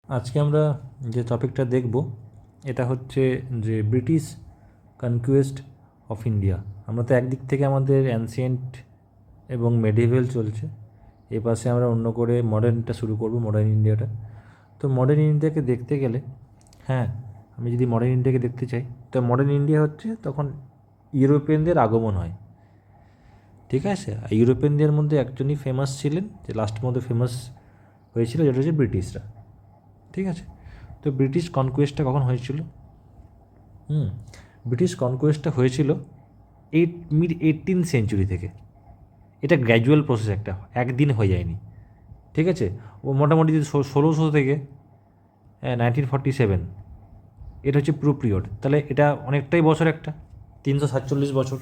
আজকে আমরা যে টপিকটা দেখব এটা হচ্ছে যে ব্রিটিশ কনকুয়েস্ট অফ ইন্ডিয়া। আমরা তো একদিক থেকে আমাদের অ্যানসিয়েন্ট এবং মেডিভেল চলছে, এ পাশে আমরা অন্য করে মডার্নটা শুরু করব, মডার্ন ইন্ডিয়াটা। তো মডার্ন ইন্ডিয়াকে দেখতে গেলে, হ্যাঁ, আমি যদি মডার্ন ইন্ডিয়াকে দেখতে চাই তো মডার্ন ইন্ডিয়া হচ্ছে তখন ইউরোপিয়ানদের আগমন হয়, ঠিক আছে। আর ইউরোপিয়ানদের মধ্যে একজনই ফেমাস ছিলেন, যে লাস্টের মধ্যে ফেমাস হয়েছিল, যেটা হচ্ছে ব্রিটিশরা, ঠিক আছে। তো ব্রিটিশ কনকোয়েস্টটা কখন হয়েছিল? ব্রিটিশ কনকোয়েস্টটা হয়েছিল মিড 18th সেঞ্চুরি থেকে। এটা গ্র্যাজুয়াল প্রসেস, একটা একদিন হয়ে যায়নি, ঠিক আছে। ও মোটামুটি 1600 থেকে 1947, এটা হচ্ছে পুরো পিরিয়ড। তাহলে এটা অনেকটাই বছর, একটা 347 বছর,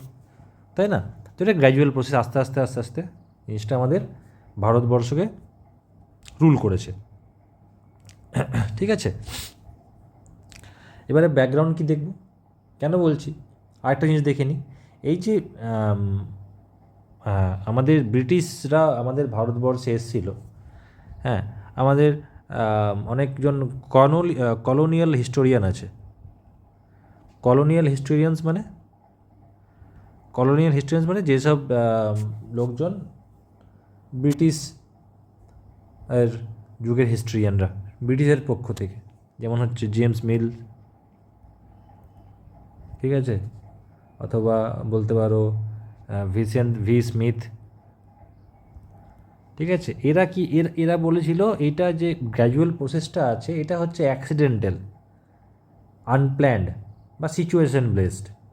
তাই না? তো এটা গ্র্যাজুয়াল প্রসেস, আস্তে আস্তে আস্তে আস্তে জিনিসটা আমাদের ভারতবর্ষকে রুল করেছে, ঠিক আছে। এবারে ব্যাকগ্রাউন্ড কি দেখব, কেন বলছি, আরেকটা জিনিস দেখে নিই। এই যে আমাদের ব্রিটিশরা আমাদের ভারতবর্ষে এসেছিল, হ্যাঁ, আমাদের অনেকজন কলোনিয়াল হিস্টোরিয়ান আছে। কলোনিয়াল হিস্টোরিয়ান্স মানে যেসব লোকজন ব্রিটিশ এর যুগের হিস্ট্রিয়ানরা, ব্রিটিশের পক্ষ থেকে, যেমন হচ্ছে জেমস মিল, ঠিক আছে, অথবা বলতে পারো ভি স্মিথ, ঠিক আছে। এরা বলেছিল এটা যে গ্র্যাজুয়াল প্রসেসটা আছে এটা হচ্ছে অ্যাক্সিডেন্টাল, আনপ্ল্যান্ড বা সিচুয়েশন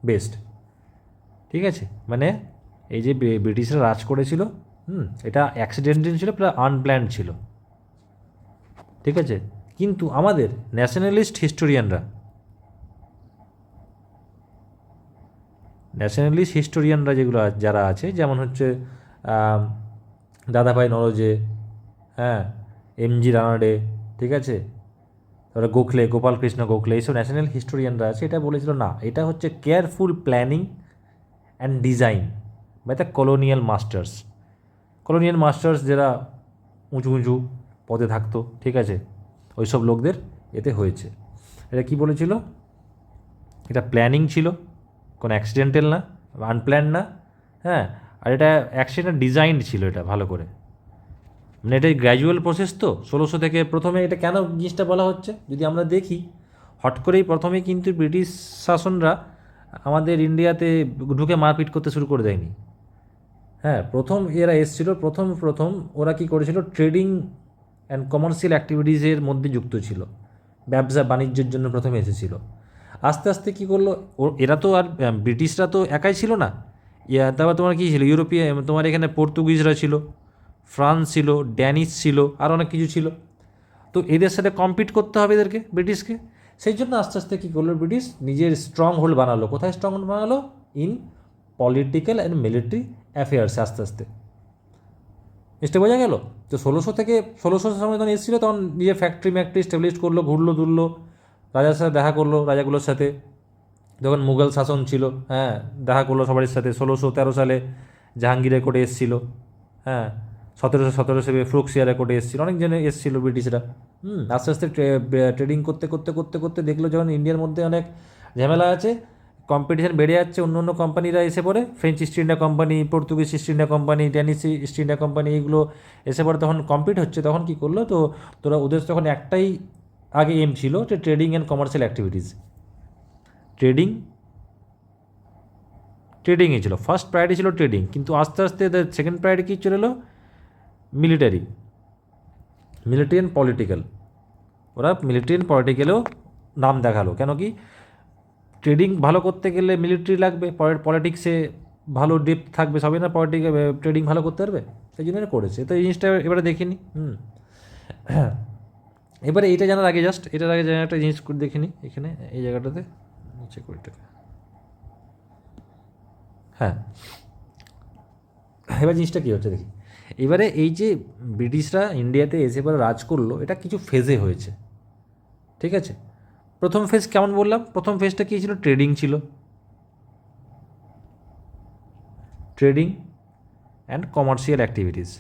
বেসড, ঠিক আছে। মানে এই যে ব্রিটিশরা রাজ করেছিল, এটা অ্যাক্সিডেন্টাল ছিল, প্লাস আনপ্ল্যান্ড ছিল, ঠিক আছে। কিন্তু আমাদের ন্যাশনালিস্ট হিস্টোরিয়ানরা যেগুলো যারা আছে, যেমন হচ্ছে দাদাভাই নরজে, হ্যাঁ, এমজি রানাডে, ঠিক আছে, তারপরে গোপালকৃষ্ণ গোখলে, এইসব ন্যাশনাল হিস্টোরিয়ানরা আছে, এটা বলেছিল না, এটা হচ্ছে careful planning and design by the colonial masters যারা উঁচু উঁচু পদে থাকতো, ঠিক আছে, ওই সব লোকদের এতে হয়েছে। এটা কি বলেছিল, এটা প্ল্যানিং ছিল, কোনো অ্যাক্সিডেন্টাল না, আনপ্ল্যান না, হ্যাঁ, আর এটা অ্যাক্সিডেন্ট ডিজাইনড ছিল, এটা ভালো করে। মানে এটা গ্র্যাজুয়াল প্রসেস, তো 1600 থেকে প্রথমে এটা কেন জিনিসটা বলা হচ্ছে, যদি আমরা দেখি, হট করেই প্রথমে কিন্তু ব্রিটিশ শাসনরা আমাদের ইন্ডিয়াতে ঢুকে মারপিট করতে শুরু করে দেয়নি। হ্যাঁ, প্রথম এরা এসেছিল, প্রথম প্রথম ওরা কী করেছিল, ট্রেডিং অ্যান্ড কমার্শিয়াল অ্যাক্টিভিটিসের মধ্যে যুক্ত ছিল, ব্যবসা বাণিজ্যের জন্য প্রথমে এসেছিল। আস্তে আস্তে কী করলো, এরা তো আর ব্রিটিশরা তো একাই ছিল না, তারপর তোমার কী ছিল, ইউরোপিয়ান, তোমার এখানে পর্তুগিজরা ছিল, ফ্রান্স ছিল, ড্যানিশ ছিল, আর অনেক কিছু ছিল। তো এদের সাথে কম্পিট করতে হবে এদেরকে, ব্রিটিশকে। সেই জন্য আস্তে আস্তে কী করলো, ব্রিটিশ নিজের স্ট্রং হোল্ড বানালো। কোথায় স্ট্রং হোল্ড বানালো? ইন পলিটিক্যাল অ্যান্ড মিলিটারি অ্যাফেয়ার্সে আস্তে আস্তে। জিনিসটা বোঝা গেল? তো 1600 সময় যখন এসেছিলো, তখন নিজের ফ্যাক্টরি স্টাবলিশ করলো, ঘুরলো দুরলো, রাজার সাথে দেখা করলো, রাজাগুলোর সাথে। যখন মুঘল শাসন ছিল, হ্যাঁ, দেখা করলো সবার সাথে। 1613 সালে জাহাঙ্গীরের কোর্টে এসেছিলো, হ্যাঁ, 1717 ফ্রুকসিয়ারের কোর্টে এসেছিলো, অনেক জনে এসেছিলো ব্রিটিশরা। আস্তে আস্তে ট্রেডিং করতে করতে করতে করতে দেখলো যখন ইন্ডিয়ার মধ্যে অনেক ঝামেলা আছে, কম্পিটিশন বেড়ে যাচ্ছে, অন্য অন্য কোম্পানিরা এসে পড়ে, French east India company, Portuguese east India company, Danish east India company, এগুলো এসে পড়ে, তখন কম্পিট হচ্ছে। তখন কী করলো, তো ওদের তখন একটাই আগে এম ছিল, যে trading and commercial activities. Trading ট্রেডিংই ছিল ফার্স্ট প্রায়োরিটি, ছিল ট্রেডিং। কিন্তু আস্তে আস্তে সেকেন্ড প্রায়োরিটি কী চলে এলো, মিলিটারি অ্যান্ড পলিটিক্যাল। ওরা মিলিটারি অ্যান্ড পলিটিক্যালেও নাম দেখালো, কেন কি, ট্রেডিং ভালো করতে গেলে মিলিটারি লাগবে, পলিটিক্সে ভালো ডেপথ থাকবে, সবই না ট্রেডিং ভালো করতে পারবে, সেই জন্য করেছে। তো এই জিনিসটা এবারে দেখিনি। এবারে এটা জানার আগে, এটার আগে জানার একটা জিনিস দেখিনি, এখানে এই জায়গাটাতে নিচে করে টাকা, হ্যাঁ। এবার জিনিসটা কী হচ্ছে দেখি। এবারে এই যে ব্রিটিশরা ইন্ডিয়াতে এসে পরে রাজ করলো, এটা কিছু ফেজে হয়েছে, ঠিক আছে। প্রথম ফেজ কেমন বললাম, প্রথম ফেজটা কী ছিল, ট্রেডিং ছিল, trading and commercial activities.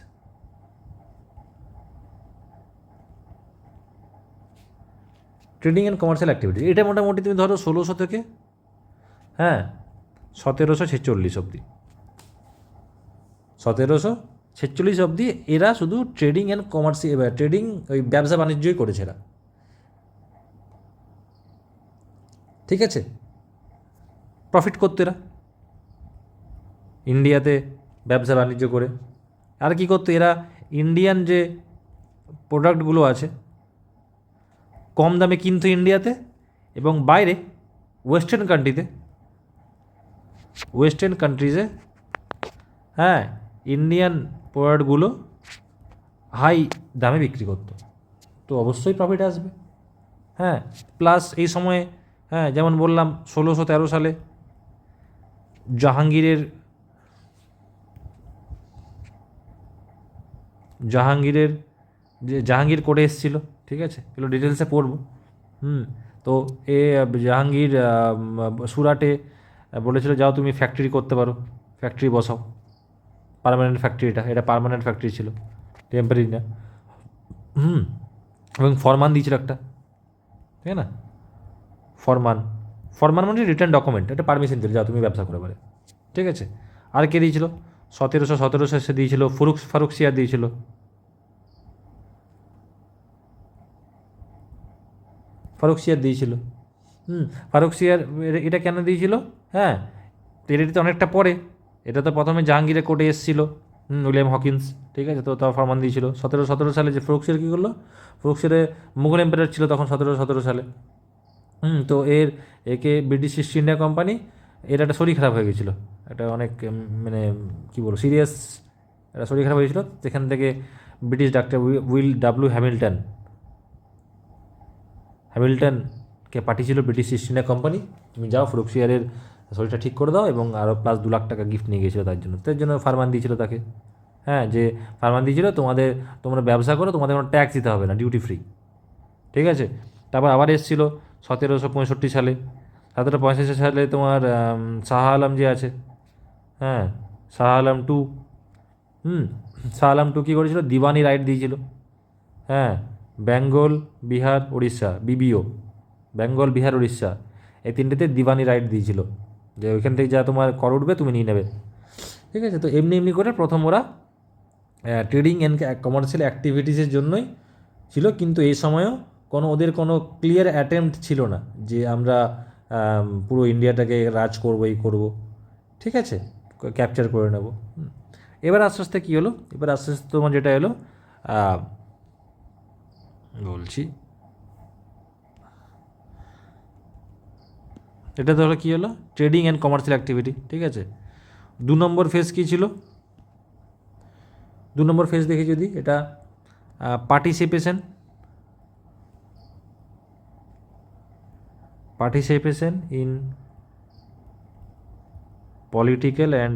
Trading and commercial activity, এটা মোটামুটি তুমি ধরো 1600 থেকে 1746 অবধি, 1746 অবধি এরা শুধু ট্রেডিং অ্যান্ড কমার্শিয়াল, ট্রেডিং ওই ব্যবসা বাণিজ্যই করেছে এরা, ঠিক আছে। প্রফিট করতো এরা ইন্ডিয়াতে ব্যবসা বাণিজ্য করে। আর কি করতো এরা, ইন্ডিয়ান যে প্রোডাক্টগুলো আছে কম দামে কিনতো ইন্ডিয়াতে, এবং বাইরে ওয়েস্টার্ন কান্ট্রিজে ইন্ডিয়ান প্রোডাক্টগুলো হাই দামে বিক্রি করতো, তো অবশ্যই প্রফিট আসবে। প্লাস এই সময়ে যেমন বললাম 1613 সালে জাহাঙ্গীরের যে জাহাঙ্গীর কোর্টে এসেছিল, ঠিক আছে, এগুলো ডিটেলসে পড়বো। তো জাহাঙ্গীর সুরাটে বলেছিল যাও তুমি ফ্যাক্টরি করতে পারো, ফ্যাক্টরি বসাও, পার্মানেন্ট ফ্যাক্টরিটা, এটা পার্মানেন্ট ফ্যাক্টরি ছিল, টেম্পারারি না। এবং ফরমান দিয়েছিল একটা, ঠিক না, ফরমান মানে রিটার্ন ডকুমেন্ট, এটা পারমিশন দিল যাও তুমি ব্যবসা করে পারে, ঠিক আছে। আর কে দিয়েছিল, 1717 সে দিয়েছিল ফারুকসিয়ার দিয়েছিল, ফারুকসিয়ার এটা কেন দিয়েছিল, এটা তো অনেকটা পরে, এটা তো প্রথমে জাহাঙ্গীরের কোর্টে এসেছিল, উইলিয়াম হকিন্স, ঠিক আছে, তো তাও ফরমান দিয়েছিল। 1717 সালে যে ফারুকসিয়ার কী করলো, ফারুকসিয়ারে মুঘল এম্পায়ার ছিল তখন 1717 সালে, তো একে ব্রিটিশ ইস্ট ইন্ডিয়া কোম্পানি, এর একটা শরীর খারাপ হয়ে গেছিলো, একটা অনেক মানে কী বলবো সিরিয়াস একটা শরীর খারাপ হয়েছিল, সেখান থেকে ব্রিটিশ ডাক্তার হ্যামিল্টনকে পাঠিয়েছিল ব্রিটিশ ইস্ট ইন্ডিয়া কোম্পানি, তুমি যাও ফারুকসিয়ারের শরীরটা ঠিক করে দাও, এবং আরও প্লাস 2 লাখ টাকা গিফট নিয়ে গিয়েছিলো তার জন্য ফারমান দিয়েছিল তাকে, যে ফারমান দিয়েছিল তোমরা ব্যবসা করো, তোমাদের কোনো ট্যাক্স দিতে হবে না, ডিউটি ফ্রি, ঠিক আছে। তারপর আবার এসেছিলো 1765 সালে, 1765 সালে তোমার শাহ আলম যে আছে, শাহ আলম টু, শাহ আলম টু কী করেছিল, দিওয়ানি রাইট দিয়েছিল, বেঙ্গল, বিহার, উড়িষ্যা, বিবিও, বেঙ্গল, বিহার, উড়িষ্যা, এই তিনটেতে দিওয়ানি রাইট দিয়েছিল, যে ওইখান থেকে যা তোমার কর উঠবে তুমি নিয়ে নেবে, ঠিক আছে। তো এমনি করে প্রথম ওরা ট্রেডিং অ্যান্ড কমার্শিয়াল অ্যাক্টিভিটিসের জন্যই ছিল, কিন্তু এই সময়ও ওদের কোনো ক্লিয়ার অ্যাটেম্প্ট ছিল না যে আমরা পুরো ইন্ডিয়াটাকে রাজ করবো, এই করবো, ঠিক আছে, ক্যাপচার করে নেব। এবার আস্তে আস্তে কী হলো, এবার আস্তে আস্তে তোমার যেটা এলো বলছি, এটা তাহলে কী হলো, ট্রেডিং অ্যান্ড কমার্শিয়াল অ্যাক্টিভিটি, ঠিক আছে। 2 নম্বর ফেজ কী ছিল, 2 নম্বর ফেজ দেখি যদি, এটা participation in political and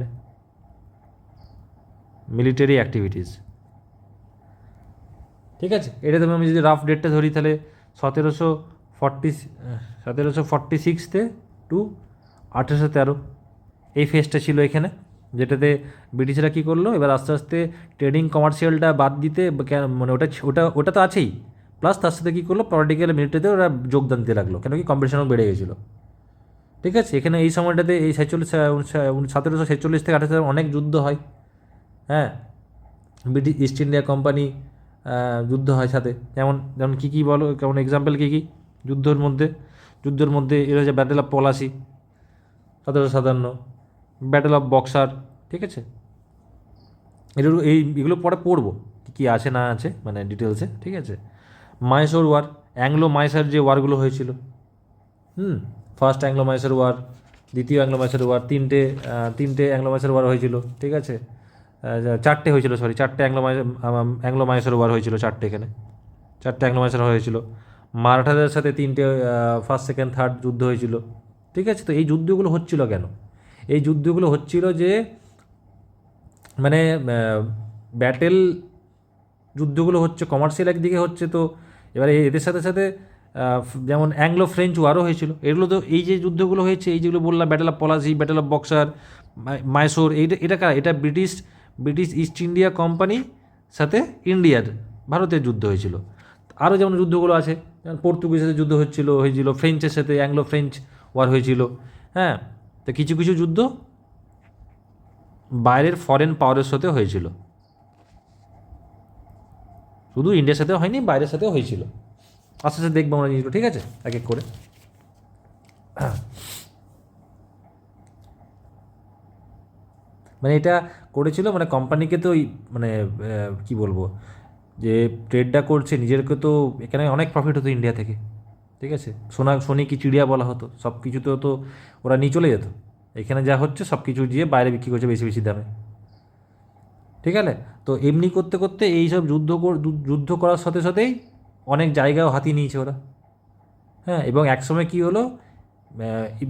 military activities, ঠিক আছে। এটা তুমি আমি যদি রাফ ডেটটা ধরি তাহলে 1746 টু 1813 এই ফেজটা ছিল এখানে, যেটাতে ব্রিটিশরা কী করলো, এবার আস্তে আস্তে ট্রেডিং কমার্শিয়ালটা বাদ দিতে, মানে ওটা তো আছেই, প্লাস তার সাথে কী করলো, পলিটিক্যাল মিলিটারিতে ওরা যোগদান দিতে লাগলো, কেন কি কম্পিটিশনও বেড়ে গেছিলো, ঠিক আছে। এখানে এই সময়টাতে এই 1746 থেকে 18 অনেক যুদ্ধ হয়, ব্রিটিশ ইস্ট ইন্ডিয়া কোম্পানি যুদ্ধ হয় সাথে, যেমন কী বলো, কেমন এক্সাম্পল কী যুদ্ধের মধ্যে এর হচ্ছে battle of Palashi 1757, battle of boxer, ঠিক আছে। এগুলো পরে পড়বো কী আছে না আছে, মানে ডিটেলসে, ঠিক আছে। মাইসোর ওয়ার, অ্যাংলো মাইসোর যে ওয়ারগুলো হয়েছিল, ফার্স্ট অ্যাংলো মাইসোর ওয়ার, দ্বিতীয় অ্যাংলো মাইসোর ওয়ার, তিনটে অ্যাংলো মাইসোর ওয়ার হয়েছিল, ঠিক আছে, 4টে হয়েছিল, সরি 4টে অ্যাংলো মাইসোর ওয়ার হয়েছিল, 4টে এখানে 4টে অ্যাংলো মাইসোর হয়েছিল। মারাঠাদের সাথে 3টে ফার্স্ট সেকেন্ড থার্ড যুদ্ধ হয়েছিল, ঠিক আছে। তো এই যুদ্ধগুলো হচ্ছিল কেন, এই যুদ্ধগুলো হচ্ছিল যে মানে ব্যাটেল যুদ্ধগুলো হচ্ছে কমার্শিয়াল একদিকে হচ্ছে, তো এবারে এদের সাথে সাথে যেমন অ্যাংলো ফ্রেঞ্চ ওয়ারও হয়েছিল, এগুলো তো এই যে যুদ্ধগুলো হয়েছে, এই যেগুলো বললাম, battle of Palashi, battle of boxer, Mysore, এটা কারা, এটা ব্রিটিশ ইস্ট ইন্ডিয়া কোম্পানির সাথে ভারতের যুদ্ধ হয়েছিল। আরও যেমন যুদ্ধগুলো আছে, যেমন পর্তুগিজের সাথে যুদ্ধ হয়েছিল, ফ্রেঞ্চের সাথে অ্যাংলো ফ্রেঞ্চ ওয়ার হয়েছিল। হ্যাঁ, তো কিছু কিছু যুদ্ধ বাইরের ফরেন পাওয়ারের সাথে হয়েছিল, শুধু ইন্ডিয়ার সাথেও হয়নি, বাইরের সাথেও হয়েছিল। আস্তে আস্তে দেখবো আমরা জিনিসগুলো, ঠিক আছে, এক এক করে। মানে এটা করেছিল, মানে কোম্পানিকে তো মানে কি বলবো, যে ট্রেডটা করছে নিজেরকে, তো এখানে অনেক প্রফিট হতো ইন্ডিয়া থেকে, ঠিক আছে। সোনি কি চিড়িয়া বলা হতো, সব কিছুতেও তো ওরা নিয়ে চলে যেত। এখানে যা হচ্ছে সব কিছু দিয়ে বাইরে বিক্রি করছে বেশি বেশি দামে, ঠিক আছে। তো এমনি করতে করতে এইসব যুদ্ধ করার সাথে সাথেই অনেক জায়গাও হাতিয়ে নিয়েছে ওরা। হ্যাঁ, এবং একসময় কী হলো,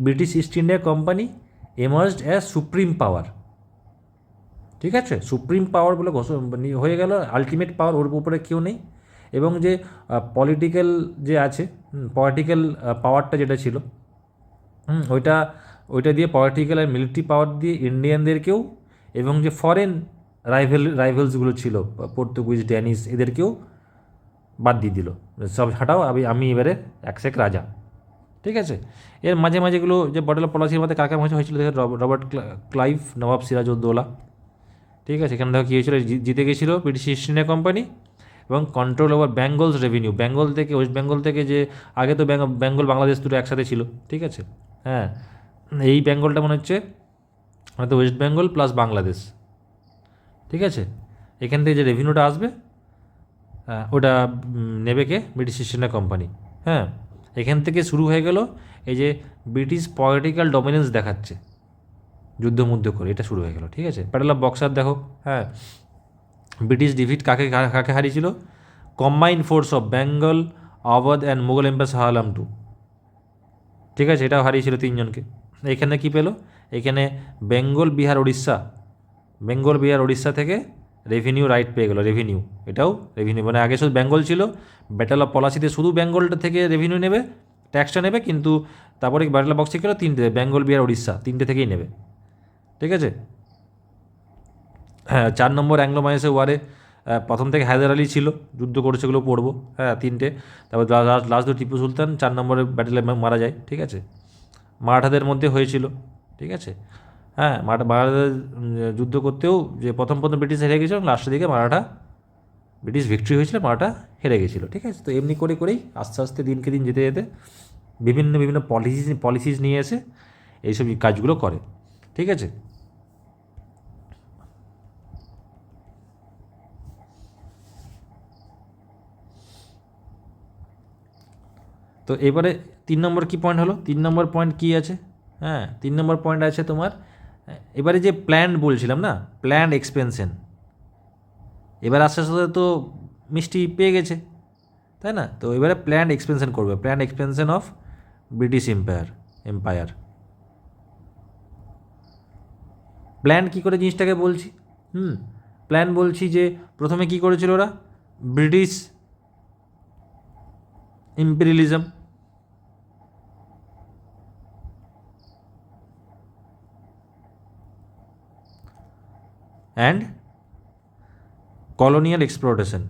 British east India company emerged as supreme পাওয়ার, ঠিক আছে। সুপ্রিম পাওয়ার বলে হয়ে গেল, আলটিমেট পাওয়ার, ওর উপরে কেউ নেই। এবং যে পলিটিক্যাল যে আছে, পলিটিক্যাল পাওয়ারটা যেটা ছিল, ওইটা ওইটা দিয়ে পলিটিক্যাল আর মিলিটারি পাওয়ার দিয়ে ইন্ডিয়ানদেরকেও, এবং যে ফরেন রাইভেলসগুলো ছিল পর্তুগিজ, ড্যানিশ, এদেরকেও বাদ দিয়ে দিল, সব হাঁটাও, আমি এবারে একশেক রাজা, ঠিক আছে। এর মাঝে মাঝেগুলো যে ব্যাটল অফ পলাশির মধ্যে কার কার মাঝে হয়েছিল, রবার্ট ক্লাইভ, নবাব সিরাজউদ্দৌলা, ঠিক আছে। এখানে দেখো কী হয়েছিল, জিতে গেছিলো ব্রিটিশ ইস্ট ইন্ডিয়া কোম্পানি, এবং control over Bengal's revenue, Bengal থেকে, ওয়েস্ট বেঙ্গল থেকে, যে আগে তো বেঙ্গল বাংলাদেশ দুটো একসাথে ছিল, ঠিক আছে। হ্যাঁ, এই বেঙ্গলটা মনে হচ্ছে হয়তো ওয়েস্ট বেঙ্গল প্লাস বাংলাদেশ, ঠিক আছে। এখান থেকে যে রেভিনিউটা আসবে ওটা নেবে কে, ব্রিটিশ ইস্ট ইন্ডিয়া কোম্পানি। হ্যাঁ, এখান থেকে শুরু হয়ে গেল এই যে ব্রিটিশ পলিটিক্যাল ডমিনেন্স দেখাচ্ছে যুদ্ধ করে, এটা শুরু হয়ে গেল, ঠিক আছে। ব্যাটল অফ বক্সার দেখো, হ্যাঁ, ব্রিটিশ ডিফিট কাকে কাকে হারিয়েছিল, combined force of Bengal, Awadh and Mughal empire Shah Alam two, ঠিক আছে, এটাও হারিয়েছিল তিনজনকে। এখানে কি পেলো, এখানে বেঙ্গল বিহার উড়িষ্যা থেকে রেভিনিউ রাইট পেয়ে গেলো, রেভিনিউ, এটাও রেভিনিউ, মানে আগে শুধু বেঙ্গল ছিল, ব্যাটল অফ পলাশিতে শুধু বেঙ্গলটা থেকে রেভিনিউ নেবে, ট্যাক্সটা নেবে, কিন্তু তারপরে ব্যাটল অফ বক্সে গেলো তিনটে, বেঙ্গল বিহার উড়িষ্যা তিনটে থেকেই নেবে, ঠিক আছে। হ্যাঁ, 4 নম্বর অ্যাংলো মাইসোর ওয়ারে প্রথম থেকে হায়দার আলী ছিল, যুদ্ধ করেছে, এগুলো পড়বো, হ্যাঁ, তিনটে। তারপর লাস্ট টিপু সুলতান 4 নম্বরের ব্যাটেলে মারা যায়, ঠিক আছে। মারাঠাদের মধ্যে হয়েছিল, ঠিক আছে। হ্যাঁ, মারাঠাদের যুদ্ধ করতেও যে প্রথম ব্রিটিশ হেরে গেছিল, লাস্টের দিকে ব্রিটিশ ভিক্টরি হয়েছিল, মারাঠা হেরে গেছিলো, ঠিক আছে। তো এমনি করেই আস্তে আস্তে দিনকে দিন যেতে যেতে বিভিন্ন পলিসিস নিয়ে এসে এইসব কাজগুলো করে, ঠিক আছে। তো এবারে 3 নম্বর কী পয়েন্ট হলো, 3 নম্বর পয়েন্ট কী আছে, হ্যাঁ, 3 নম্বর পয়েন্ট আছে তোমার, এবারে যে প্ল্যান্ড বলছিলাম না, প্ল্যান্ড এক্সপেনশন, এবার আস্তে আস্তে তো মিষ্টি পেয়ে গেছে, তাই না। তো এবারে প্ল্যান্ড এক্সপেনশন করবে, planned expansion of British empire. Plan কী করে জিনিসটাকে বলছি, প্ল্যান বলছি যে প্রথমে কী করেছিল ওরা, British imperialism, and colonial exploration.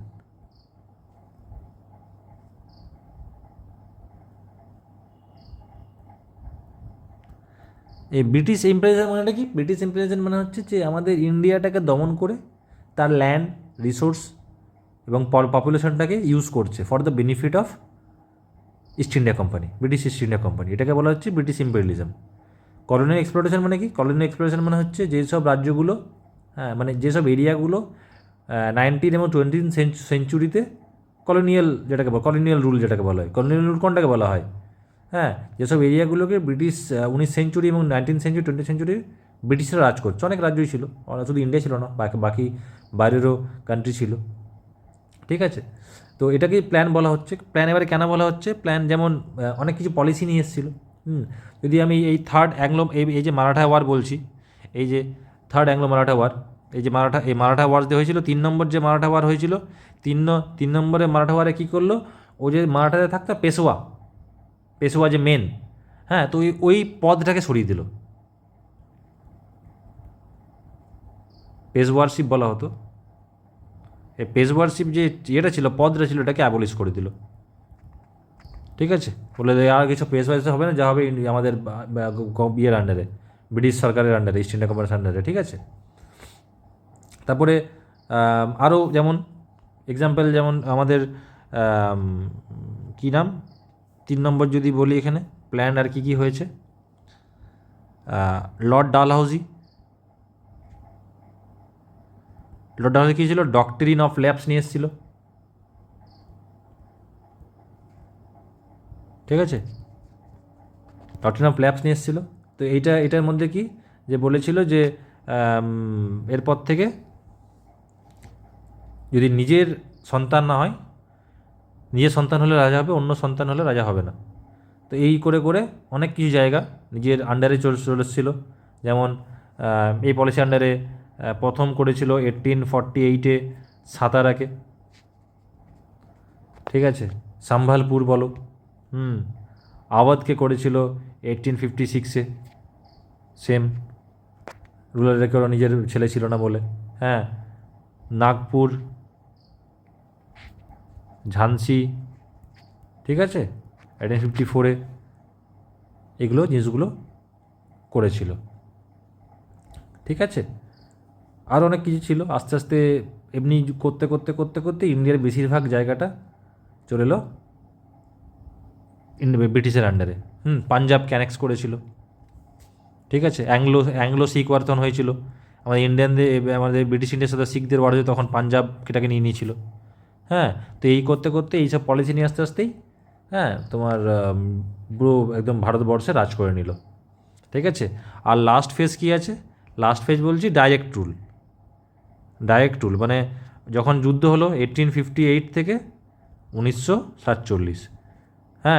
এই ব্রিটিশ ইম্পেরিয়ালিজম মানেটা কি, ব্রিটিশ ইম্পেরিয়ালিজম মানে হচ্ছে যে আমাদের ইন্ডিয়াটাকে দমন করে তার ল্যান্ড, রিসোর্স এবং পপুলেশনটাকে ইউজ করছে for the benefit of east India company, British east India company, এটাকে বলা হচ্ছে ব্রিটিশ ইম্পেরিয়ালিজম। কলোনিয়াল এক্সপ্লোরেশন মানে কি, কলোনিয়াল এক্সপ্লোরেশন মানে হচ্ছে যেসব রাজ্যগুলো, হ্যাঁ, মানে যেসব এরিয়াগুলো 19 এবং 20 সেঞ্চুরিতে কলোনিয়াল রুল যেটাকে বলা হয়, কলোনিয়াল রুল কোনটাকে বলা হয়, হ্যাঁ, যেসব এরিয়াগুলোকে ব্রিটিশ 19 সেঞ্চুরি এবং 19 সেঞ্চুরি 20 সেঞ্চুরি ব্রিটিশরা রাজ করছে, অনেক রাজ্যই ছিল, শুধু ইন্ডিয়া ছিল না, বাকি বাইরেরও কান্ট্রি ছিল, ঠিক আছে। তো এটাকেই প্ল্যান বলা হচ্ছে। প্ল্যান এবারে কেন বলা হচ্ছে, প্ল্যান যেমন অনেক কিছু পলিসি নিয়ে এসেছিলো। যদি আমি এই এই যে মারাঠা ওয়ার বলছি, এই যে থার্ড অ্যাংলো মারাঠা ওয়ার, এই যে মারাঠা ওয়ার যে হয়েছিল, 3 নম্বর যে মারাঠা ওয়ার হয়েছিল, 3 নম্বরে মারাঠা ওয়ারে কী করলো, ও যে মারাঠাতে থাকতো পেশোয়া যে মেন, হ্যাঁ, তো ওই পদটাকে সরিয়ে দিল, পেশওয়ারশিপ বলা হতো, এই পেশওয়ারশিপ যে ইয়েটা ছিল, পদটা ছিল, এটাকে অ্যাবলিশ করে দিল। ঠিক আছে, বলে আর কিছু পেশওয়ারশিপ হবে না, যা হবে আমাদের ইয়ের আন্ডারে, ব্রিটিশ সরকারের আন্ডারে, ইস্ট ইন্ডিয়া কোম্পানির আন্ডারে। ঠিক আছে, তারপরে আরও যেমন এক্সাম্পল, যেমন আমাদের কী নাম 3 নম্বর যদি বলি এখানে প্ল্যান আর কি হয়েছে, লর্ড ডালহাউজি। লর্ড ডালহাউজি কী ছিল, ডক্টরিন অফ ল্যাপস নিয়ে এসেছিল। ঠিক আছে, ডক্টরিন অফ ল্যাপস নিয়ে এসেছিল। তো এটার মধ্যে কি যে বলেছিল যে এরপর থেকে যদি নিজের সন্তান না হয়, নিজের সন্তান হলে রাজা হবে, অন্য সন্তান হলে রাজা হবে না। তো এই করে করে অনেক কিছু জায়গা নিজের আন্ডারে চলে এসেছিলো। যেমন এই পলিসি আন্ডারে প্রথম করেছিল 1848-এ সাতারাকে। ঠিক আছে, সম্বলপুর বলো, আওয়াধকে করেছিল 1856-এ, সেম রুলার রেখেও নিজের ছেলে ছিল না বলে। হ্যাঁ, নাগপুর, ঝান্সি, ঠিক আছে 1854-এ, এগুলো জিনিসগুলো করেছিল। ঠিক আছে, আর অনেক কিছু ছিল। আস্তে আস্তে এমনি করতে করতে করতে করতে ইন্ডিয়ার বেশিরভাগ জায়গাটা চলে এলো ব্রিটিশের আন্ডারে। পাঞ্জাবকে অ্যানেক্স করেছিল। ঠিক আছে, অ্যাংলো শিখ ওয়ার্তন হয়েছিল। আমাদের ইন্ডিয়ানদের, আমাদের ব্রিটিশ ইন্ডিয়ার সাথে শিখদের ওয়ার হয়েছে, তখন পাঞ্জাবটাকে নিয়ে নিয়েছিল। হ্যাঁ, তো এই করতে করতে এইসব পলিসি নিয়ে আসতে আসতেই তোমার পুরো একদম ভারতবর্ষে রাজ করে নিল। ঠিক আছে, আর লাস্ট ফেজ কী আছে, লাস্ট ফেজ বলছি ডাইরেক্ট রুল। ডাইরেক্ট রুল মানে যখন যুদ্ধ হলো 1858 থেকে 1947,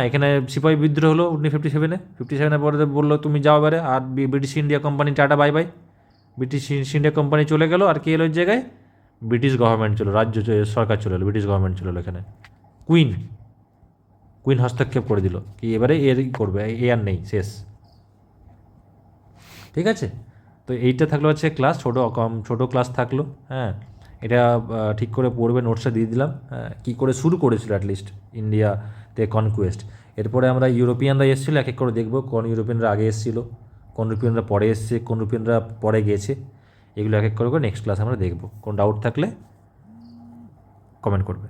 এখানে সিপাহী বিদ্রোহ হলো 1957-এ পরে বললো তুমি যাও এবারে, আর British India company tata bye bye. British India company চলে গেল, আর কে এলো ওই জায়গায়, ব্রিটিশ গভর্নমেন্ট ছিল, রাজ্য সরকার চলে এলো, ব্রিটিশ গভর্নমেন্ট চলে এলো। এখানে কুইন হস্তক্ষেপ করে দিল কি এবারে এর করবে, এ আর নেই, শেষ। ঠিক আছে, তো এইটা থাকলো হচ্ছে ক্লাস, ছোটো ক্লাস থাকলো। এটা ঠিক করে পড়বে, নোটসটা দিয়ে দিলাম। কী করে শুরু করেছিল অ্যাটলিস্ট ইন্ডিয়াতে কনকুয়েস্ট। এরপরে আমরা ইউরোপিয়ানরা এসেছিলো, এক এক করে দেখবো কোন ইউরোপিয়ানরা আগে এসেছিলো, কোন ইউরোপিয়ানরা পরে এসছে, কোন ইউরোপিয়ানরা পরে গেছে। এগুলো এক এক করে নেক্সট ক্লাস আমরা দেখবো। কোনো ডাউট থাকলে কমেন্ট করবে।